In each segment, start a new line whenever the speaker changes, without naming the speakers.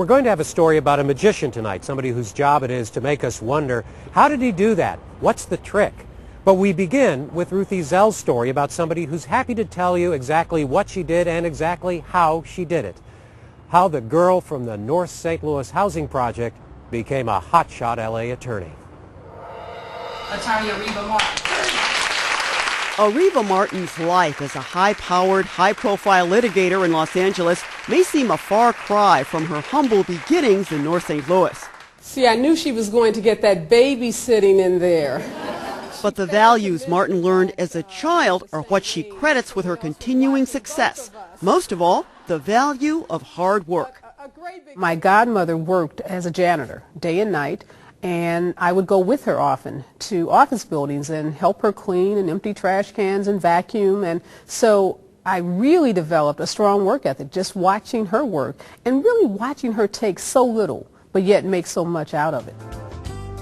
We're going to have a story about a magician tonight, somebody whose job it is to make us wonder, how did he do that? What's the trick? But we begin with Ruth Ezell's story about somebody who's happy to tell you exactly what she did and exactly how she did it. How the girl from the North St. Louis housing project became a hotshot LA attorney.
Attorney Ariva Martin.
Ariva Martin's life as a high-powered, high-profile litigator in Los Angeles may seem a far cry from her humble beginnings in North St. Louis.
See, I knew she was going to get that baby sitting in there.
But the values Martin learned as a child are what she credits with her continuing success. Most of all, the value of hard work.
My godmother worked as a janitor day and night, and I would go with her often to office buildings and help her clean and empty trash cans and vacuum. And so I really developed a strong work ethic just watching her work and really watching her take so little but yet make so much out of it.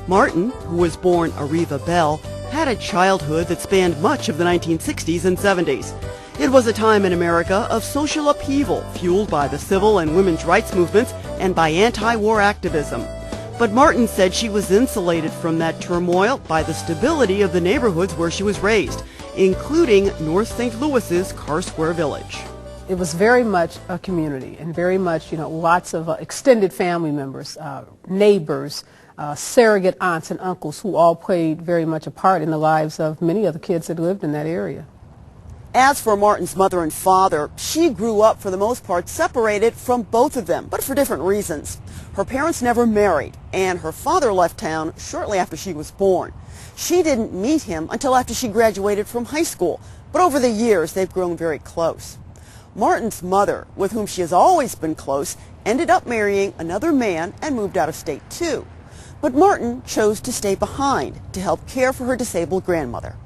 Martin, who was born Areva Bell, had a childhood that spanned much of the 1960s and 70s. It was a time in America of social upheaval fueled by the civil and women's rights movements and by anti-war activism. But Martin said she was insulated from that turmoil by the stability of the neighborhoods where she was raised, including North St. Louis's Carr Square Village.
It was very much a community and very much, lots of extended family members, neighbors, surrogate aunts and uncles who all played very much a part in the lives of many of the kids that lived in that area.
As for Martin's mother and father, she grew up for the most part separated from both of them, but for different reasons. Her parents never married, and her father left town shortly after she was born. She didn't meet him until after she graduated from high school, but over the years they've grown very close. Martin's mother, with whom she has always been close, ended up marrying another man and moved out of state too. But Martin chose to stay behind to help care for her disabled grandmother.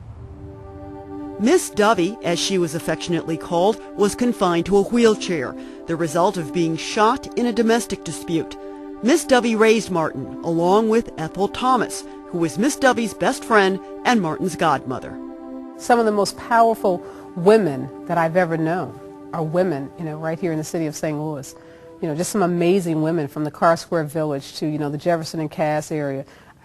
Miss Dovey, as she was affectionately called, was confined to a wheelchair, the result of being shot in a domestic dispute. Miss Dovey raised Martin, along with Ethel Thomas, who was Miss Dovey's best friend and Martin's godmother.
Some of the most powerful women that I've ever known are women, right here in the city of St. Louis. Just some amazing women from the Carr Square Village to, the Jefferson and Cass area.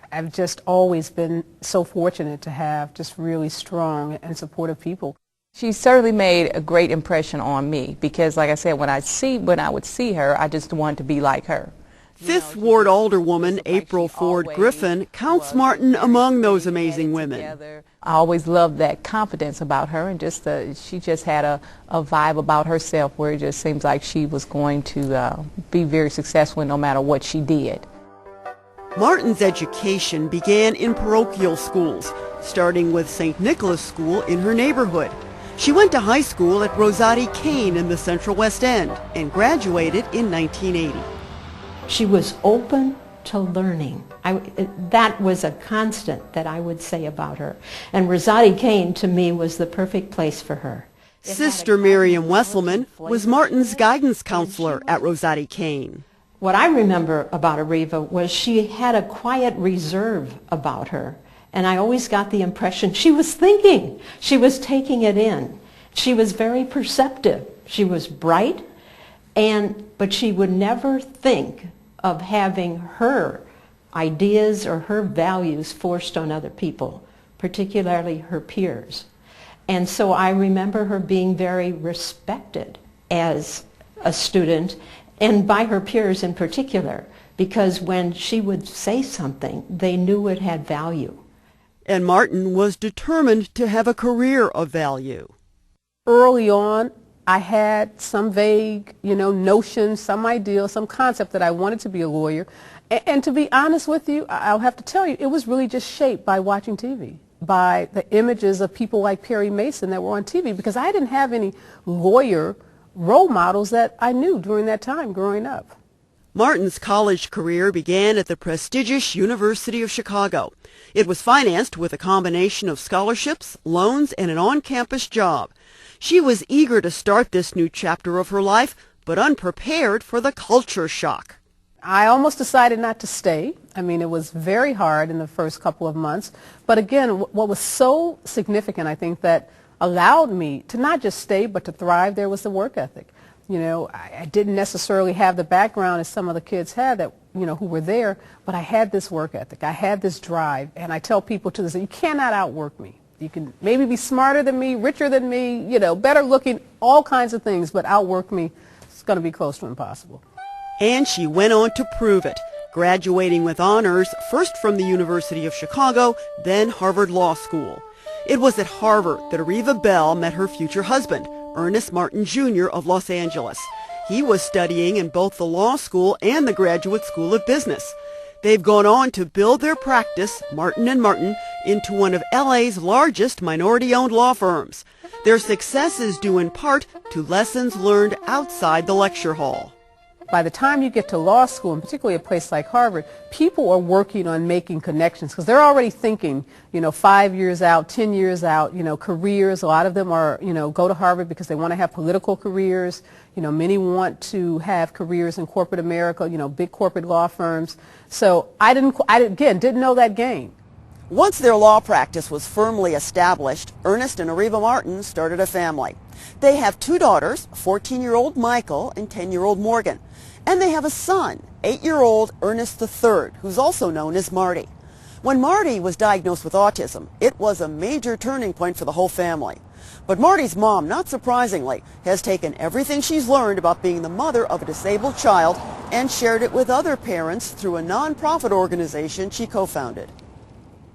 I've just always been so fortunate to have just really strong and supportive people.
She certainly made a great impression on me because, like I said, when I would see her, I just wanted to be like her.
Fifth Ward Alderwoman April Ford Griffin counts Martin among those amazing women.
I always loved that confidence about her, and she just had a vibe about herself where it just seems like she was going to be very successful no matter what she did.
Martin's education began in parochial schools, starting with St. Nicholas School in her neighborhood. She went to high school at Rosati Kane in the Central West End and graduated in 1980.
She was open to learning. That was a constant that I would say about her. And Rosati Kane, to me, was the perfect place for her.
Sister Miriam Wesselman was Martin's guidance counselor at Rosati Kane.
What I remember about Ariva was she had a quiet reserve about her. And I always got the impression she was thinking. She was taking it in. She was very perceptive. She was bright, but she would never think of having her ideas or her values forced on other people, particularly her peers. And so I remember her being very respected as a student and by her peers in particular, because when she would say something, they knew it had value.
And Martin was determined to have a career of value.
Early on, I had some vague, notion, some ideal, some concept that I wanted to be a lawyer. And to be honest with you, I'll have to tell you, it was really just shaped by watching TV, by the images of people like Perry Mason that were on TV, because I didn't have any lawyer role models that I knew during that time growing up.
Martin's college career began at the prestigious University of Chicago. It was financed with a combination of scholarships, loans, and an on-campus job. She was eager to start this new chapter of her life, but unprepared for the culture shock.
I almost decided not to stay. It was very hard in the first couple of months. But again, what was so significant, I think, that allowed me to not just stay but to thrive there was the work ethic. You know, I didn't necessarily have the background as some of the kids had that, you know, who were there, but I had this work ethic. I had this drive, and I tell people to this day, you cannot outwork me. You can maybe be smarter than me, richer than me, you know, better looking, all kinds of things, but outwork me, it's going to be close to impossible.
And she went on to prove it, graduating with honors, first from the University of Chicago, then Harvard Law School. It was at Harvard that Areva Bell met her future husband, Ernest Martin, Jr. of Los Angeles. He was studying in both the law school and the Graduate School of Business. They've gone on to build their practice, Martin & Martin, into one of LA's largest minority-owned law firms. Their success is due in part to lessons learned outside the lecture hall.
By the time you get to law school, and particularly a place like Harvard, people are working on making connections because they're already thinking, you know, 5 years out, 10 years out, you know, careers. A lot of them are, you know, go to Harvard because they want to have political careers. You know, many want to have careers in corporate America, you know, big corporate law firms. So I didn't know that game.
Once their law practice was firmly established, Ernest and Ariva Martin started a family. They have 2 daughters, 14-year-old Michael and 10-year-old Morgan. And they have a son, 8-year-old Ernest III, who's also known as Marty. When Marty was diagnosed with autism, it was a major turning point for the whole family. But Marty's mom, not surprisingly, has taken everything she's learned about being the mother of a disabled child and shared it with other parents through a nonprofit organization she co-founded.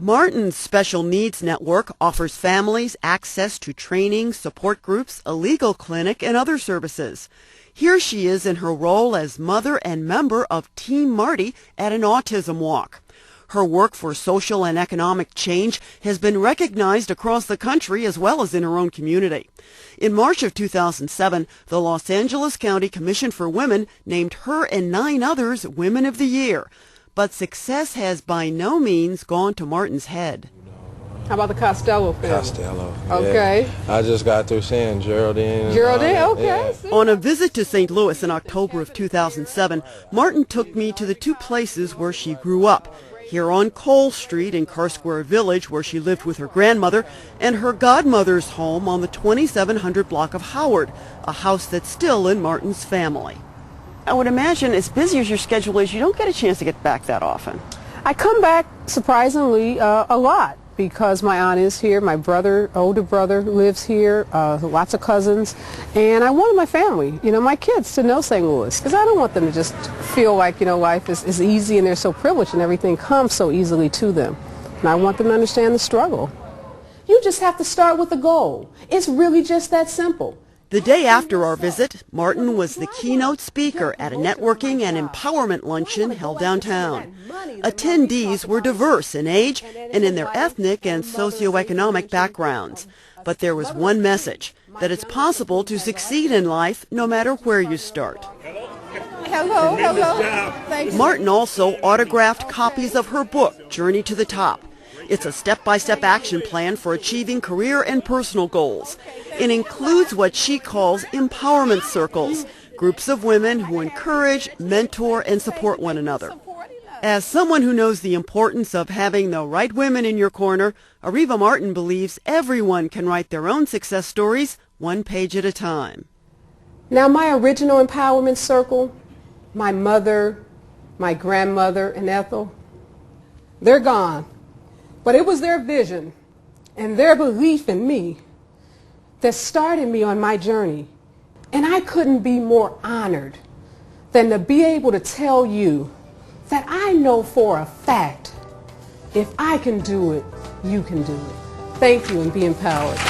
Martin's Special Needs Network offers families access to training, support groups, a legal clinic, and other services. Here she is in her role as mother and member of Team Marty at an autism walk. Her work for social and economic change has been recognized across the country as well as in her own community. In March of 2007, the Los Angeles County Commission for Women named her and 9 others Women of the Year. But success has by no means gone to Martin's head.
How about the Costello family?
Costello.
Okay.
Yeah. I just got through seeing Geraldine.
Geraldine, okay.
Yeah.
On a visit to St. Louis in October of 2007, Martin took me to the 2 places where she grew up. Here on Cole Street in Carr Square Village, where she lived with her grandmother, and her godmother's home on the 2700 block of Howard, a house that's still in Martin's family. I would imagine, as busy as your schedule is, you don't get a chance to get back that often.
I come back, surprisingly, a lot because my aunt is here, my brother, older brother lives here, lots of cousins, and I wanted my family, you know, my kids to know St. Louis because I don't want them to just feel like, you know, life is easy and they're so privileged and everything comes so easily to them. And I want them to understand the struggle. You just have to start with a goal. It's really just that simple.
The day after our visit, Martin was the keynote speaker at a networking and empowerment luncheon held downtown. Attendees were diverse in age and in their ethnic and socioeconomic backgrounds. But there was one message, that it's possible to succeed in life no matter where you start.
Hello, hello. Thanks.
Martin also autographed copies of her book, Journey to the Top. It's a step-by-step action plan for achieving career and personal goals. It includes what she calls empowerment circles, groups of women who encourage, mentor, and support one another. As someone who knows the importance of having the right women in your corner, Ariva Martin believes everyone can write their own success stories 1 page at a time.
Now my original empowerment circle, my mother, my grandmother, and Ethel, they're gone. But it was their vision and their belief in me that started me on my journey. And I couldn't be more honored than to be able to tell you that I know for a fact, if I can do it, you can do it. Thank you and be empowered.